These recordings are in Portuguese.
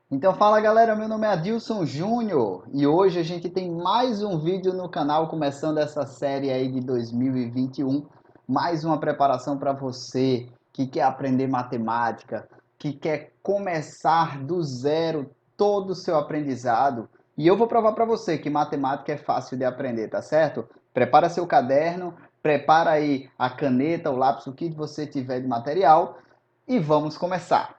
Então fala galera, meu nome é Adilson Júnior e hoje a gente tem mais um vídeo no canal começando essa série aí de 2021, mais uma preparação para você que quer aprender matemática, que quer começar do zero todo o seu aprendizado. E eu vou provar para você que matemática é fácil de aprender, tá certo? Prepara seu caderno, prepara aí a caneta, o lápis, o que você tiver de material e vamos começar.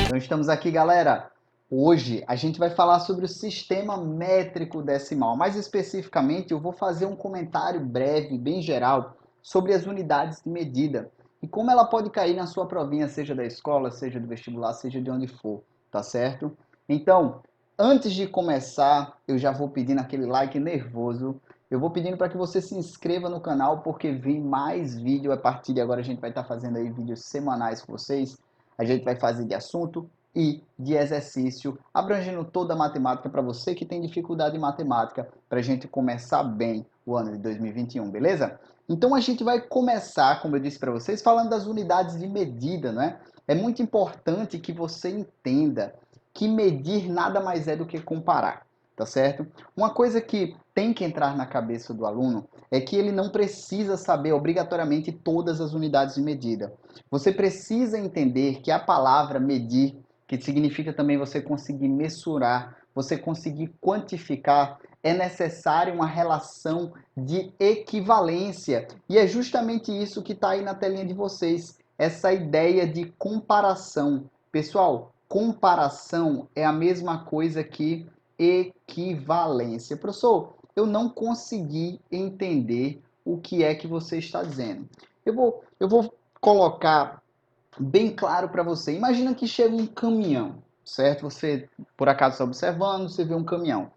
Então estamos aqui, galera. Hoje a gente vai falar sobre o sistema métrico decimal. Mais especificamente, eu vou fazer um comentário breve, bem geral, sobre as unidades de medida e como ela pode cair na sua provinha, seja da escola, seja do vestibular, seja de onde for, tá certo? Então, antes de começar, eu já vou pedindo aquele like nervoso. Eu vou pedindo para que você se inscreva no canal, porque vem mais vídeo a partir de agora. A gente vai estar fazendo aí vídeos semanais com vocês. A gente vai fazer de assunto e de exercício, abrangendo toda a matemática para você que tem dificuldade em matemática, para a gente começar bem o ano de 2021, beleza? Então a gente vai começar, como eu disse para vocês, falando das unidades de medida, né? É muito importante que você entenda que medir nada mais é do que comparar, tá certo? Uma coisa que tem que entrar na cabeça do aluno é que ele não precisa saber obrigatoriamente todas as unidades de medida. Você precisa entender que a palavra medir, que significa também você conseguir mensurar, você conseguir quantificar, é necessário uma relação de equivalência. E é justamente isso que está aí na telinha de vocês, essa ideia de comparação. Pessoal, comparação é a mesma coisa que equivalência. Professor, eu não consegui entender o que é que você está dizendo. Eu vou colocar bem claro para você. Imagina que chega um caminhão, certo? Você, por acaso, está observando, você vê um caminhão.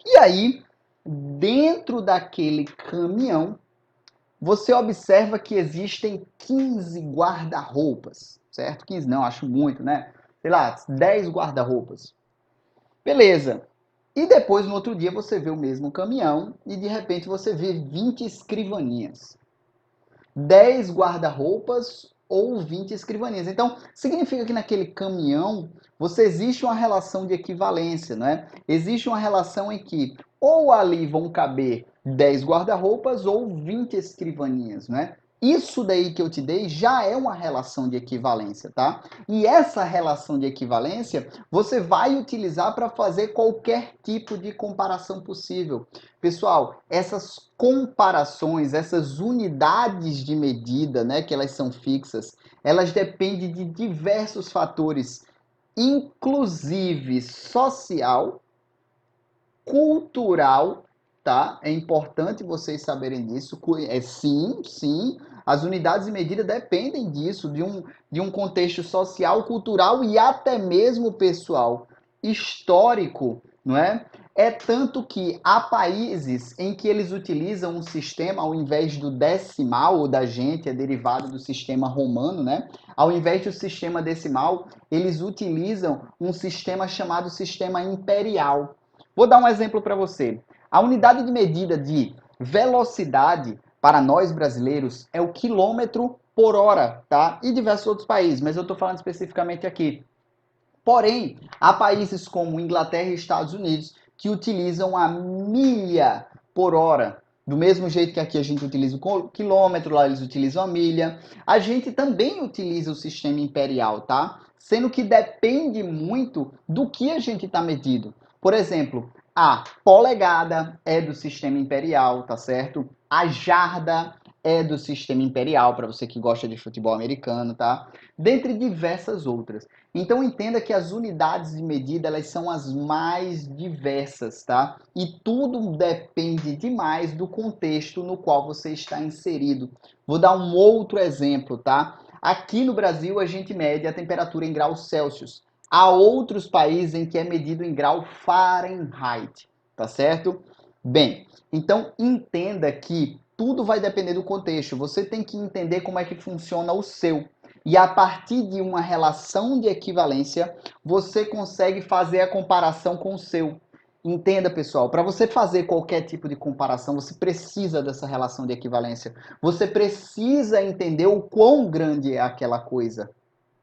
E aí, dentro daquele caminhão, você observa que existem 15 guarda-roupas, certo? 15 não, acho muito, né? Sei lá, 10 guarda-roupas. Beleza. E depois, no outro dia, você vê o mesmo caminhão e de repente você vê 20 escrivaninhas. 10 guarda-roupas ou 20 escrivaninhas. Então, significa que naquele caminhão você existe uma relação de equivalência, né? Existe uma relação em que ou ali vão caber 10 guarda-roupas ou 20 escrivaninhas, né? Isso daí que eu te dei já é uma relação de equivalência, tá? E essa relação de equivalência você vai utilizar para fazer qualquer tipo de comparação possível. Pessoal, essas comparações, essas unidades de medida, né, que elas são fixas, elas dependem de diversos fatores, inclusive social, cultural, tá? É importante vocês saberem disso. Sim, sim, as unidades de medida dependem disso, de um contexto social, cultural e até mesmo pessoal, histórico, não é? É tanto que há países em que eles utilizam um sistema, ao invés do decimal, ou da gente, é derivado do sistema romano, né? Ao invés do sistema decimal, eles utilizam um sistema chamado sistema imperial. Vou dar um exemplo para você. A unidade de medida de velocidade para nós brasileiros é o quilômetro por hora, tá? E diversos outros países, mas eu estou falando especificamente aqui. Porém, há países como Inglaterra e Estados Unidos que utilizam a milha por hora. Do mesmo jeito que aqui a gente utiliza o quilômetro, lá eles utilizam a milha. A gente também utiliza o sistema imperial, tá? Sendo que depende muito do que a gente está medindo. Por exemplo, a polegada é do sistema imperial, tá certo? A jarda é do sistema imperial, para você que gosta de futebol americano, tá? Dentre diversas outras. Então entenda que as unidades de medida elas são as mais diversas, tá? E tudo depende demais do contexto no qual você está inserido. Vou dar um outro exemplo, tá? Aqui no Brasil a gente mede a temperatura em graus Celsius. Há outros países em que é medido em grau Fahrenheit, tá certo? Bem, então entenda que tudo vai depender do contexto. Você tem que entender como é que funciona o seu. E a partir de uma relação de equivalência, você consegue fazer a comparação com o seu. Entenda, pessoal, para você fazer qualquer tipo de comparação, você precisa dessa relação de equivalência. Você precisa entender o quão grande é aquela coisa,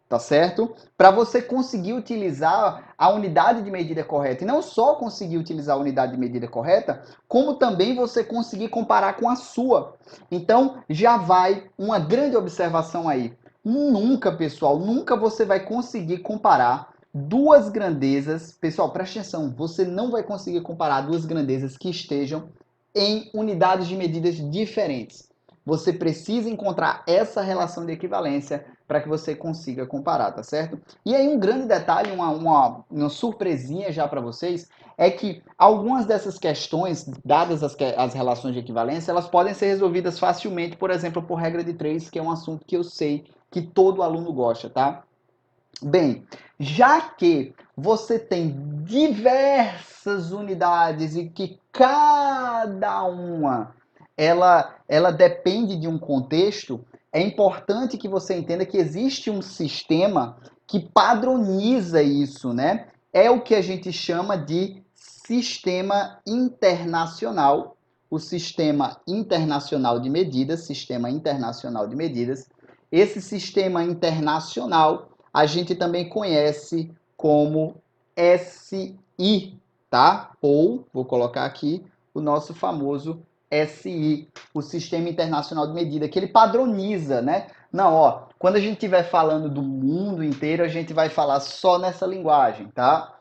tá certo? Para você conseguir utilizar a unidade de medida correta. E não só conseguir utilizar a unidade de medida correta, como também você conseguir comparar com a sua. Então, já vai uma grande observação aí. Nunca, pessoal, nunca você vai conseguir comparar duas grandezas. Pessoal, preste atenção, você não vai conseguir comparar duas grandezas que estejam em unidades de medidas diferentes. Você precisa encontrar essa relação de equivalência para que você consiga comparar, tá certo? E aí um grande detalhe, uma surpresinha já para vocês, é que algumas dessas questões, dadas as relações de equivalência, elas podem ser resolvidas facilmente, por exemplo, por regra de 3, que é um assunto que eu sei que todo aluno gosta, tá? Bem, já que você tem diversas unidades e que cada uma ela depende de um contexto, é importante que você entenda que existe um sistema que padroniza isso, né? É o que a gente chama de sistema internacional, o sistema internacional de medidas, sistema internacional de medidas. Esse sistema internacional a gente também conhece como SI, tá? Ou, vou colocar aqui, o nosso famoso SI, o Sistema Internacional de Medida, que ele padroniza, né? Não, ó, quando a gente estiver falando do mundo inteiro, a gente vai falar só nessa linguagem, tá?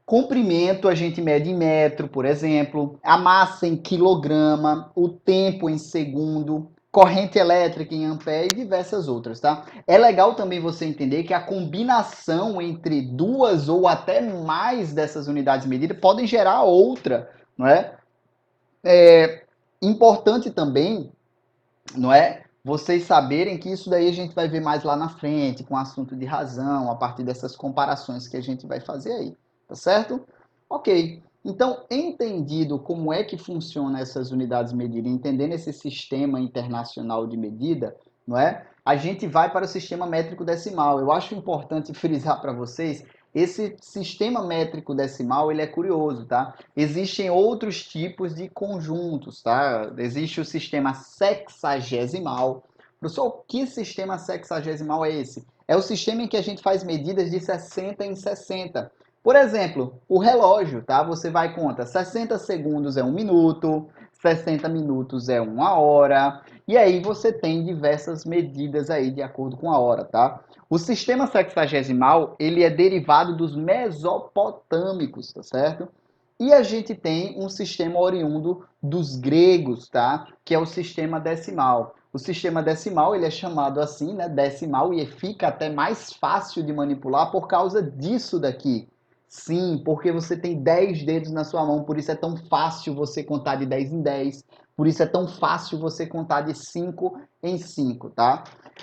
Comprimento a gente mede em metro, por exemplo, a massa em quilograma, o tempo em segundo, corrente elétrica em ampere e diversas outras, tá? É legal também você entender que a combinação entre duas ou até mais dessas unidades de medida podem gerar outra, não é? É importante também, não é? Vocês saberem que isso daí a gente vai ver mais lá na frente, com o assunto de razão, a partir dessas comparações que a gente vai fazer aí, tá certo? Ok. Então, entendido como é que funciona essas unidades de medida, entendendo esse sistema internacional de medida, não é? A gente vai para o sistema métrico decimal. Eu acho importante frisar para vocês, esse sistema métrico decimal, ele é curioso, tá? Existem outros tipos de conjuntos, tá? Existe o sistema sexagesimal. Professor, que sistema sexagesimal é esse? É o sistema em que a gente faz medidas de 60 em 60. Por exemplo, o relógio, tá? Você vai conta 60 segundos é 1 minuto, 60 minutos é 1 hora, e aí você tem diversas medidas aí de acordo com a hora, tá? O sistema sexagesimal, ele é derivado dos mesopotâmicos, tá certo? E a gente tem um sistema oriundo dos gregos, tá? Que é o sistema decimal. O sistema decimal, ele é chamado assim, né, decimal, e fica até mais fácil de manipular por causa disso daqui. Sim, porque você tem 10 dedos na sua mão, por isso é tão fácil você contar de 10 em 10, por isso é tão fácil você contar de 5 em 5, tá?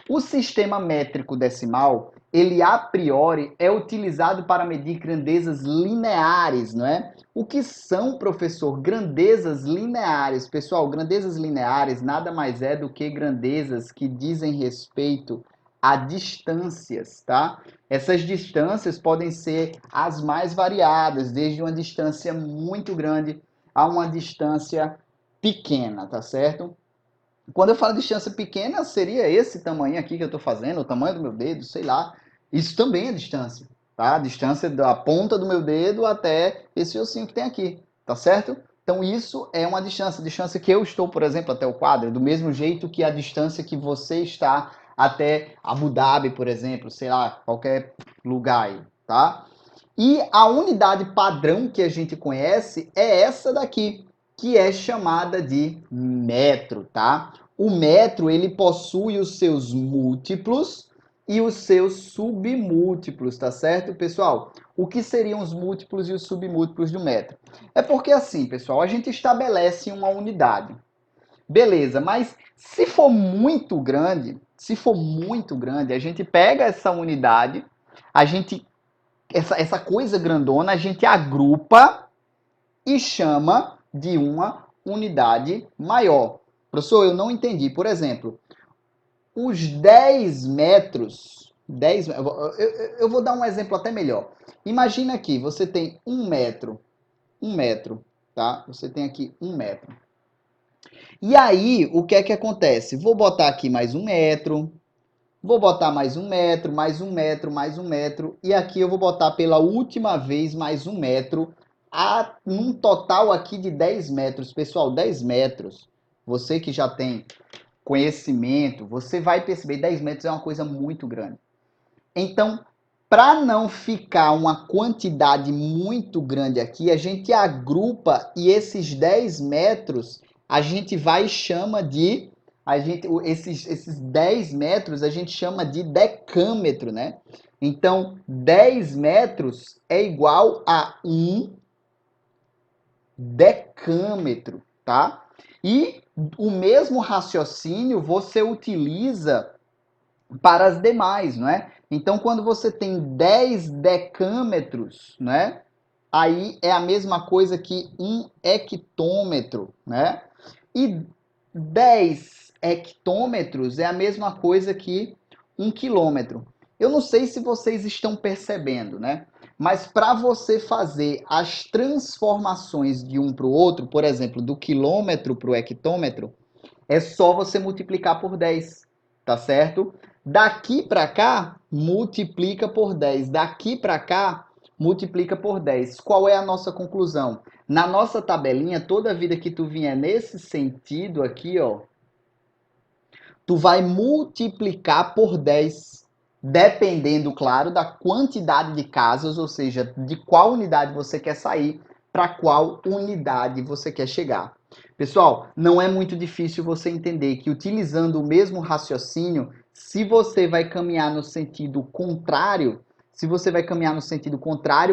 O sistema métrico decimal, ele a priori é utilizado para medir grandezas lineares, não é? O que são, professor, grandezas lineares? Pessoal, grandezas lineares nada mais é do que grandezas que dizem respeito a distâncias, tá? Essas distâncias podem ser as mais variadas, desde uma distância muito grande a uma distância pequena, tá certo? Quando eu falo distância pequena, seria esse tamanho aqui que eu estou fazendo, o tamanho do meu dedo, sei lá. Isso também é distância, tá? A distância da ponta do meu dedo até esse ossinho que tem aqui, tá certo? Então isso é uma distância, distância que eu estou, por exemplo, até o quadro, do mesmo jeito que a distância que você está até Abu Dhabi, por exemplo, sei lá, qualquer lugar aí, tá? E a unidade padrão que a gente conhece é essa daqui, que é chamada de metro, tá? O metro, ele possui os seus múltiplos e os seus submúltiplos, tá certo, pessoal? O que seriam os múltiplos e os submúltiplos do metro? É porque assim, pessoal, a gente estabelece uma unidade. Beleza, mas se for muito grande, a gente pega essa unidade, a gente essa coisa grandona, a gente agrupa e chama de uma unidade maior. Professor, eu não entendi. Por exemplo, os 10 metros, 10, eu vou dar um exemplo até melhor. Imagina aqui, você tem 1 metro 1 metro, tá? Você tem aqui 1 metro. E aí, o que é que acontece? Vou botar aqui mais 1 metro, vou botar mais 1 metro, mais 1 metro, mais 1 metro, e aqui eu vou botar pela última vez mais 1 metro, num total aqui de 10 metros. Pessoal, 10 metros, você que já tem conhecimento, você vai perceber, 10 metros é uma coisa muito grande. Então, para não ficar uma quantidade muito grande aqui, a gente agrupa e esses 10 metros a gente vai e chama de. Esses 10 metros a gente chama de decâmetro, né? Então, 10 metros é igual a 1 decâmetro, tá? E o mesmo raciocínio você utiliza para as demais, não é? Então, quando você tem 10 decâmetros, né? Aí é a mesma coisa que 1 hectômetro, né? E 10 hectômetros é a mesma coisa que 1 quilômetro. Eu não sei se vocês estão percebendo, né? Mas para você fazer as transformações de um para o outro, por exemplo, do quilômetro para o hectômetro, é só você multiplicar por 10, tá certo? Daqui para cá, multiplica por 10. Daqui para cá, multiplica por 10. Qual é a nossa conclusão? Na nossa tabelinha, toda vida que tu vier nesse sentido aqui, ó, tu vai multiplicar por 10, dependendo, claro, da quantidade de casas, ou seja, de qual unidade você quer sair, para qual unidade você quer chegar. Pessoal, não é muito difícil você entender que utilizando o mesmo raciocínio, se você vai caminhar no sentido contrário,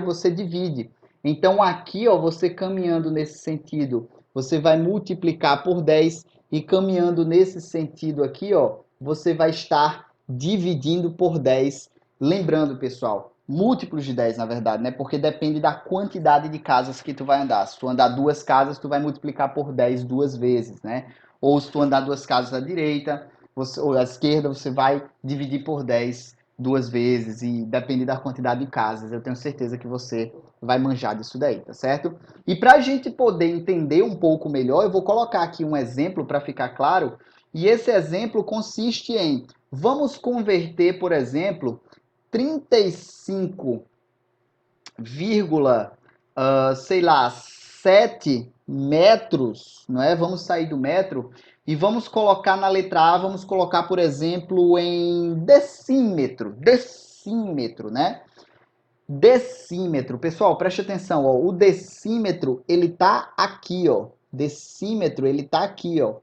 você divide. Então aqui, ó, você caminhando nesse sentido, você vai multiplicar por 10 e caminhando nesse sentido aqui, ó, você vai estar dividindo por 10. Lembrando, pessoal, múltiplos de 10, na verdade, né? Porque depende da quantidade de casas que tu vai andar. Se tu andar 2 casas, tu vai multiplicar por 10 duas vezes, né? Ou se tu andar 2 casas à direita, ou à esquerda, você vai dividir por 10 duas vezes. E depende da quantidade de casas. Eu tenho certeza que você vai manjar disso daí, tá certo? E para a gente poder entender um pouco melhor, eu vou colocar aqui um exemplo para ficar claro. E esse exemplo consiste em, vamos converter, por exemplo, 35, sei lá, 7 metros, não é? Vamos sair do metro e vamos colocar na letra A, vamos colocar, por exemplo, em decímetro, né? Decímetro, pessoal, preste atenção, ó, o decímetro, ele tá aqui, ó, decímetro, ele tá aqui, ó.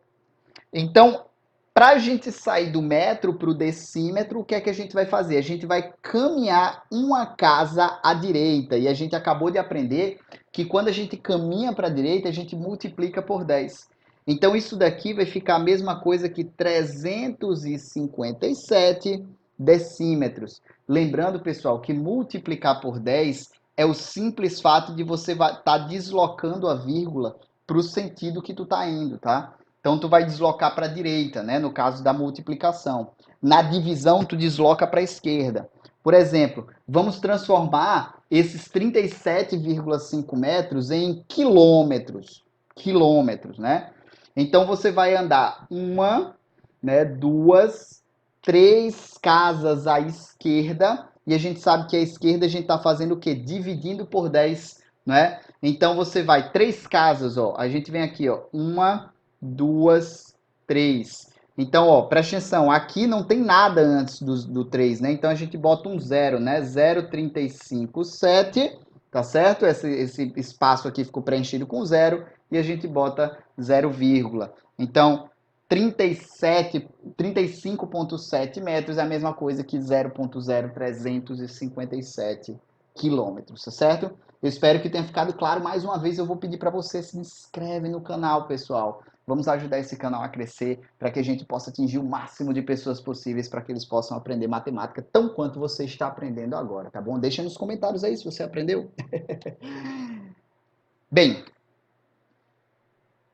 Então, para a gente sair do metro para o decímetro, o que é que a gente vai fazer? A gente vai caminhar uma casa à direita. E a gente acabou de aprender que quando a gente caminha para a direita, a gente multiplica por 10. Então, isso daqui vai ficar a mesma coisa que 357 decímetros. Lembrando, pessoal, que multiplicar por 10 é o simples fato de você estar deslocando a vírgula para o sentido que tu está indo, tá? Então, tu vai deslocar para a direita, né? No caso da multiplicação. Na divisão, tu desloca para a esquerda. Por exemplo, vamos transformar esses 37,5 metros em quilômetros. Quilômetros, né? Então, você vai andar uma, né, duas, três casas à esquerda. E a gente sabe que a esquerda a gente está fazendo o quê? Dividindo por 10, né? Então, você vai três casas, ó. A gente vem aqui, ó. Uma, duas, três. Então, ó, presta atenção, aqui não tem nada antes do 3, né? Então a gente bota um zero, né? 0,357, tá certo? Esse espaço aqui ficou preenchido com zero e a gente bota 0, então 35,7 metros é a mesma coisa que 0,0357 quilômetros, tá certo? Eu espero que tenha ficado claro. Mais uma vez eu vou pedir para você se inscreve no canal, pessoal. Vamos ajudar esse canal a crescer para que a gente possa atingir o máximo de pessoas possíveis para que eles possam aprender matemática tão quanto você está aprendendo agora, tá bom? Deixa nos comentários aí se você aprendeu. Bem,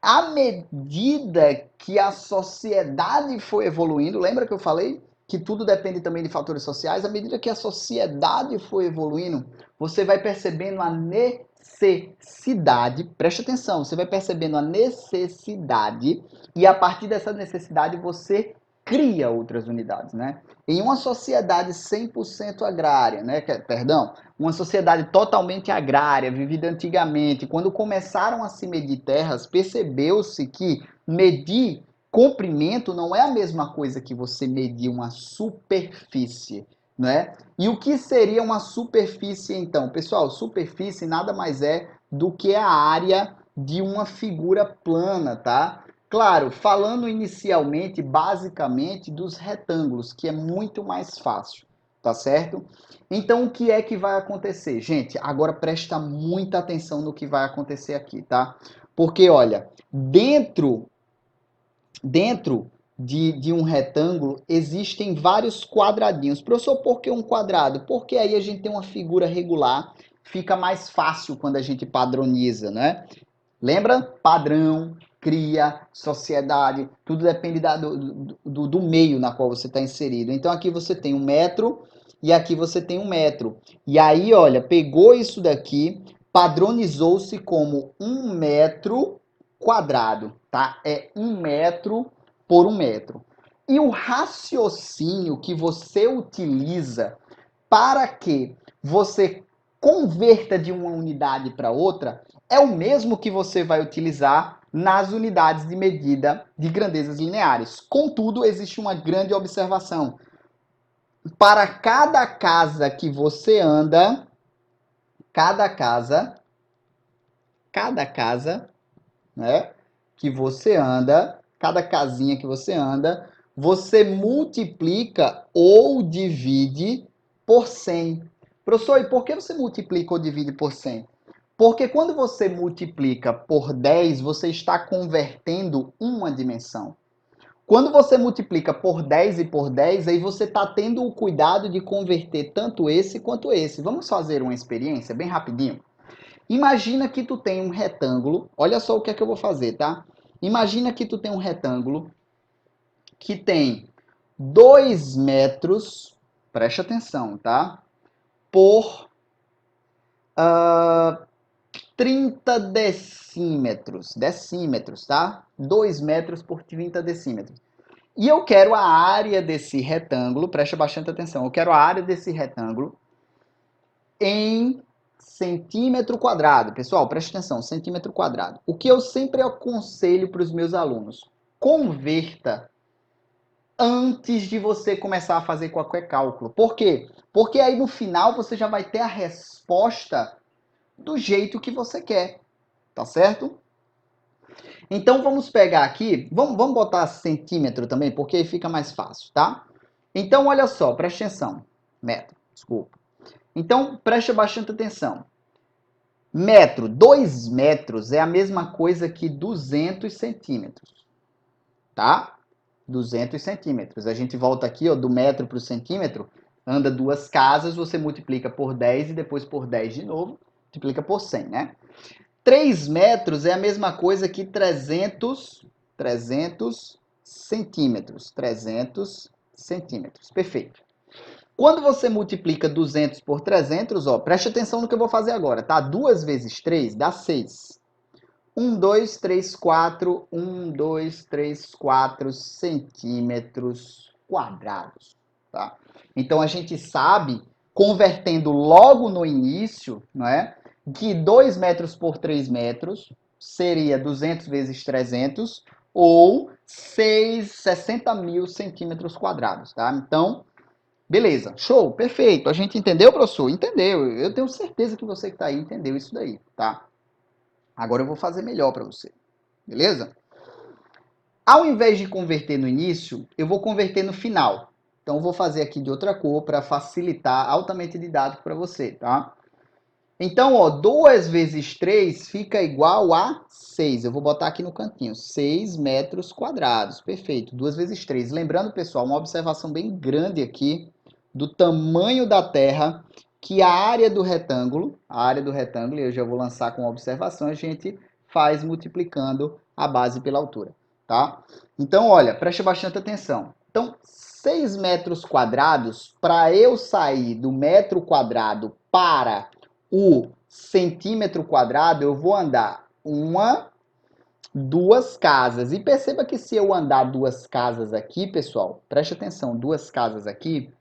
à medida que a sociedade foi evoluindo, lembra que eu falei que tudo depende também de fatores sociais? À medida que a sociedade foi evoluindo, você vai percebendo a necessidade necessidade, preste atenção, você vai percebendo a necessidade e a partir dessa necessidade você cria outras unidades, né? Em uma sociedade 100% agrária, né? Perdão, uma sociedade totalmente agrária, vivida antigamente, quando começaram a se medir terras, percebeu-se que medir comprimento não é a mesma coisa que você medir uma superfície, né? E o que seria uma superfície então? Pessoal, superfície nada mais é do que a área de uma figura plana, tá? Claro, falando inicialmente, basicamente, dos retângulos, que é muito mais fácil, tá certo? Então, o que é que vai acontecer? Gente, agora presta muita atenção no que vai acontecer aqui, tá? Porque, olha, dentro de um retângulo existem vários quadradinhos. Professor, por que um quadrado? Porque aí a gente tem uma figura regular, fica mais fácil quando a gente padroniza, né? Lembra? Padrão, cria, sociedade, tudo depende do meio na qual você está inserido. Então aqui você tem 1 metro e aqui você tem 1 metro. E aí, olha, pegou isso daqui, padronizou-se como 1 metro quadrado, tá? É 1 metro por 1 metro. E o raciocínio que você utiliza para que você converta de uma unidade para outra é o mesmo que você vai utilizar nas unidades de medida de grandezas lineares. Contudo, existe uma grande observação. Para cada casa que você anda, cada casa, né, que você anda, cada casinha que você anda, você multiplica ou divide por 100. Professor, e por que você multiplica ou divide por 100? Porque quando você multiplica por 10, você está convertendo uma dimensão. Quando você multiplica por 10 e por 10, aí você está tendo o cuidado de converter tanto esse quanto esse. Vamos fazer uma experiência bem rapidinho? Imagina que tu tem um retângulo, olha só o que é que eu vou fazer, tá? Imagina que tu tem um retângulo que tem 2 metros, preste atenção, tá? Por 30 decímetros, tá? 2 metros por 30 decímetros. E eu quero a área desse retângulo, preste bastante atenção, eu quero a área desse retângulo em centímetro quadrado. Pessoal, preste atenção, centímetro quadrado. O que eu sempre aconselho para os meus alunos, converta antes de você começar a fazer qualquer cálculo. Por quê? Porque aí no final você já vai ter a resposta do jeito que você quer, tá certo? Então vamos pegar aqui, vamos botar centímetro também, porque aí fica mais fácil, tá? Então olha só, preste atenção. Metro, desculpa. Então preste bastante atenção. Metro, 2 metros é a mesma coisa que 200 centímetros, tá? 200 centímetros. A gente volta aqui, ó, do metro para o centímetro, anda 2 casas, você multiplica por 10 e depois por 10 de novo, multiplica por 100, né? 3 metros é a mesma coisa que 300 centímetros. 300 centímetros. Perfeito. Quando você multiplica 200 por 300, ó, preste atenção no que eu vou fazer agora, tá? 2 vezes 3 dá 6. 1, 2, 3, 4. 1, 2, 3, 4 centímetros quadrados, tá? Então, a gente sabe, convertendo logo no início, não é? Que 2 metros por 3 metros seria 200 vezes 300 ou 60 mil centímetros quadrados, tá? Então, beleza, show, perfeito. A gente entendeu, professor? Entendeu. Eu tenho certeza que você que está aí entendeu isso daí, tá? Agora eu vou fazer melhor para você, beleza? Ao invés de converter no início, eu vou converter no final. Então, eu vou fazer aqui de outra cor para facilitar, altamente didático para você, tá? Então, ó, 2 vezes 3 fica igual a 6. Eu vou botar aqui no cantinho, 6 metros quadrados. Perfeito, 2 vezes 3. Lembrando, pessoal, uma observação bem grande aqui do tamanho da Terra, que a área do retângulo, e eu já vou lançar com observação, a gente faz multiplicando a base pela altura, tá? Então, olha, preste bastante atenção. Então, 6 metros quadrados, para eu sair do metro quadrado para o centímetro quadrado, eu vou andar uma, duas casas. E perceba que se eu andar duas casas aqui, pessoal, preste atenção, duas casas aqui,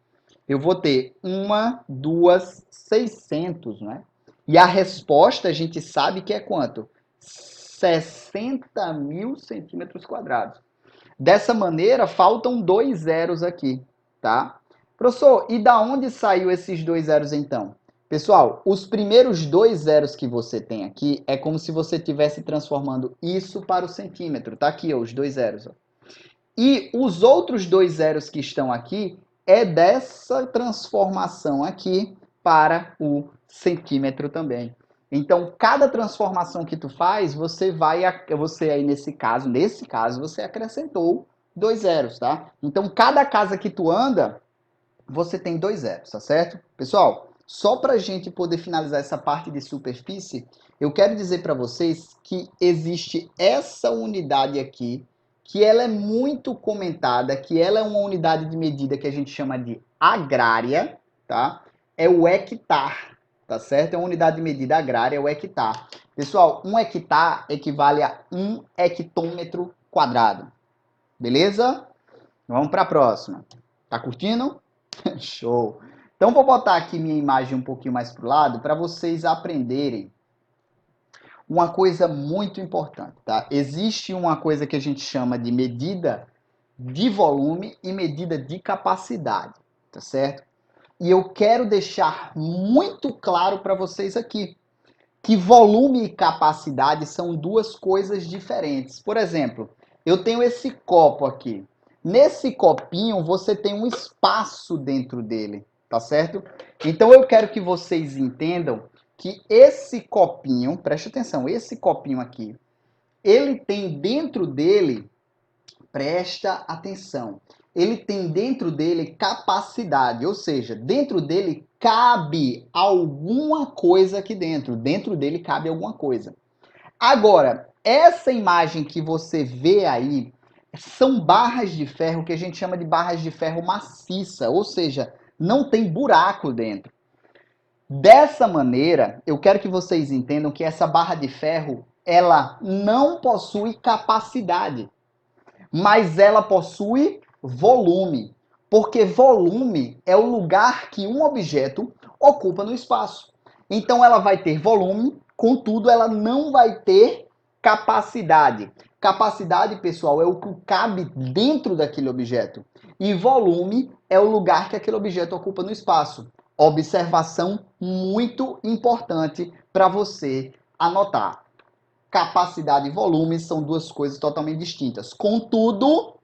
eu vou ter uma, duas, 600, né? E a resposta a gente sabe que é quanto? 60 mil centímetros quadrados. Dessa maneira, faltam dois zeros aqui, tá? Professor, e da onde saiu esses dois zeros então? Pessoal, os primeiros dois zeros que você tem aqui é como se você estivesse transformando isso para o centímetro. Tá aqui, ó, os dois zeros. Ó. E os outros dois zeros que estão aqui é dessa transformação aqui para o centímetro também. Então, cada transformação que tu faz, você aí nesse caso, você acrescentou dois zeros, tá? Então, cada casa que tu anda, você tem dois zeros, tá certo? Pessoal, só para a gente poder finalizar essa parte de superfície, eu quero dizer para vocês que existe essa unidade aqui, que ela é muito comentada, que ela é uma unidade de medida que a gente chama de agrária, tá? É o hectare, tá certo? É uma unidade de medida agrária, é o hectare. Pessoal, um hectare equivale a 1 hectômetro quadrado. Beleza? Vamos para a próxima. Tá curtindo? Show! Então, vou botar aqui minha imagem um pouquinho mais para o lado para vocês aprenderem uma coisa muito importante, tá? Existe uma coisa que a gente chama de medida de volume e medida de capacidade, tá certo? E eu quero deixar muito claro para vocês aqui que volume e capacidade são duas coisas diferentes. Por exemplo, eu tenho esse copo aqui. Nesse copinho, você tem um espaço dentro dele, tá certo? Então, eu quero que vocês entendam que esse copinho, preste atenção, esse copinho aqui, ele tem dentro dele, presta atenção, ele tem dentro dele capacidade, ou seja, dentro dele cabe alguma coisa aqui dentro. Dentro dele cabe alguma coisa. Agora, essa imagem que você vê aí são barras de ferro que a gente chama de barras de ferro maciça, ou seja, não tem buraco dentro. Dessa maneira, eu quero que vocês entendam que essa barra de ferro, ela não possui capacidade, mas ela possui volume, porque volume é o lugar que um objeto ocupa no espaço. Então ela vai ter volume, contudo ela não vai ter capacidade. Capacidade, pessoal, é o que cabe dentro daquele objeto. E volume é o lugar que aquele objeto ocupa no espaço. Observação muito importante para você anotar. Capacidade e volume são duas coisas totalmente distintas. Contudo,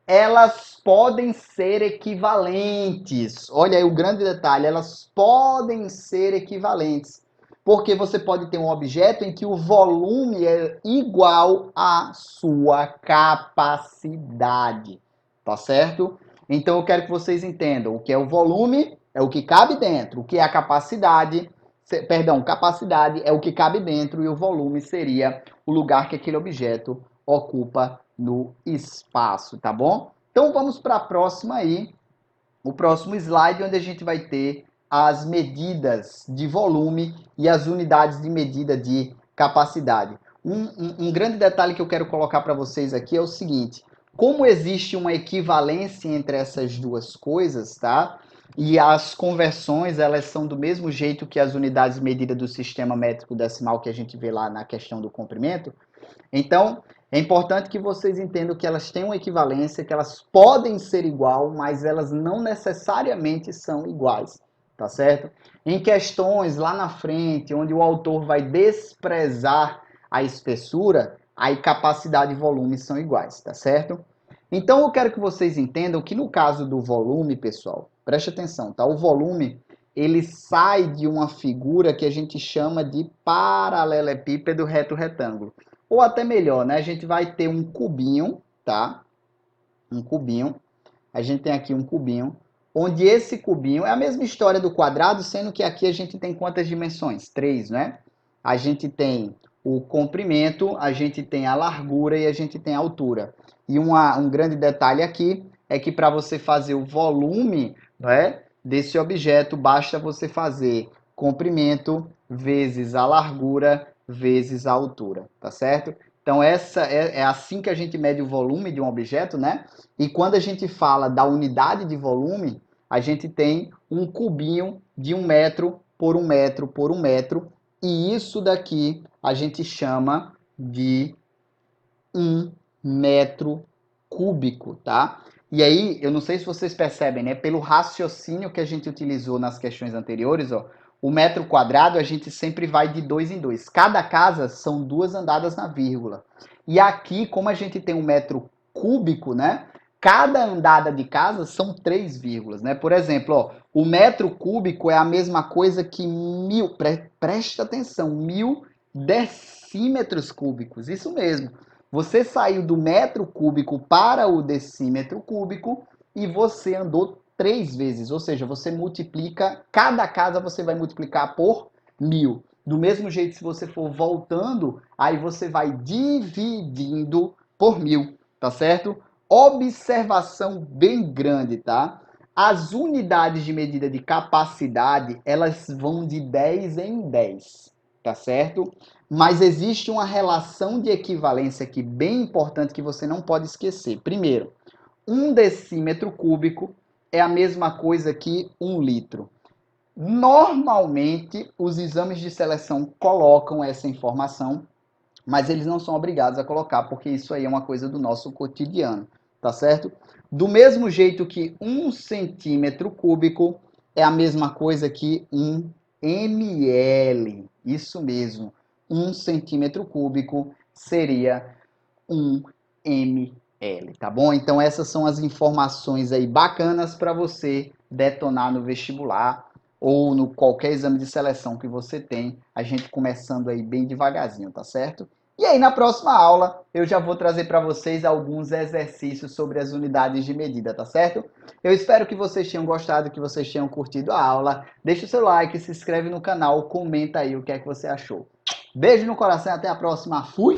elas podem ser equivalentes. Olha aí o grande detalhe, elas podem ser equivalentes. Porque você pode ter um objeto em que o volume é igual à sua capacidade. Tá certo? Então eu quero que vocês entendam o que é o volume, é o que cabe dentro, o que é a capacidade, capacidade é o que cabe dentro e o volume seria o lugar que aquele objeto ocupa no espaço, tá bom? Então vamos para a próxima aí, o próximo slide, onde a gente vai ter as medidas de volume e as unidades de medida de capacidade. Um grande detalhe que eu quero colocar para vocês aqui é o seguinte: como existe uma equivalência entre essas duas coisas, tá? E as conversões, elas são do mesmo jeito que as unidades de medida do sistema métrico decimal que a gente vê lá na questão do comprimento. Então, é importante que vocês entendam que elas têm uma equivalência, que elas podem ser igual, mas elas não necessariamente são iguais, tá certo? Em questões lá na frente, onde o autor vai desprezar a espessura, aí capacidade e volume são iguais, tá certo? Então, eu quero que vocês entendam que no caso do volume, pessoal, preste atenção, tá? O volume, ele sai de uma figura que a gente chama de paralelepípedo reto-retângulo. Ou até melhor, né? A gente vai ter um cubinho, tá? Um cubinho. A gente tem aqui um cubinho, onde esse cubinho é a mesma história do quadrado, sendo que aqui a gente tem quantas dimensões? 3, né? A gente tem o comprimento, a gente tem a largura e a gente tem a altura. E um grande detalhe aqui é que para você fazer o volume, né, desse objeto, basta você fazer comprimento vezes a largura vezes a altura, tá certo? Então, essa é assim que a gente mede o volume de um objeto, né? E quando a gente fala da unidade de volume, a gente tem um cubinho de 1 metro por 1 metro por 1 metro, e isso daqui a gente chama de 1 metro cúbico, tá? E aí, eu não sei se vocês percebem, né? Pelo raciocínio que a gente utilizou nas questões anteriores, ó, o metro quadrado a gente sempre vai de 2 em 2. Cada casa são 2 andadas na vírgula. E aqui, como a gente tem 1 metro cúbico, né? Cada andada de casa são 3 vírgulas, né? Por exemplo, ó, o metro cúbico é a mesma coisa que 1000, presta atenção, 1000 decímetros cúbicos, isso mesmo. Você saiu do metro cúbico para o decímetro cúbico e você andou 3 vezes, ou seja, você multiplica, cada casa você vai multiplicar por 1000. Do mesmo jeito, se você for voltando, aí você vai dividindo por 1000, tá certo? Observação bem grande, tá? As unidades de medida de capacidade, elas vão de 10 em 10, tá certo? Mas existe uma relação de equivalência aqui bem importante que você não pode esquecer. Primeiro, 1 decímetro cúbico é a mesma coisa que 1 litro. Normalmente, os exames de seleção colocam essa informação, mas eles não são obrigados a colocar, porque isso aí é uma coisa do nosso cotidiano, tá certo? Do mesmo jeito que 1 centímetro cúbico é a mesma coisa que 1 ml. Isso mesmo. 1 centímetro cúbico seria 1 ml, tá bom? Então essas são as informações aí bacanas para você detonar no vestibular ou no qualquer exame de seleção que você tem, a gente começando aí bem devagarzinho, tá certo? E aí na próxima aula eu já vou trazer para vocês alguns exercícios sobre as unidades de medida, tá certo? Eu espero que vocês tenham gostado, que vocês tenham curtido a aula. Deixa o seu like, se inscreve no canal, comenta aí o que é que você achou. Beijo no coração e até a próxima. Fui!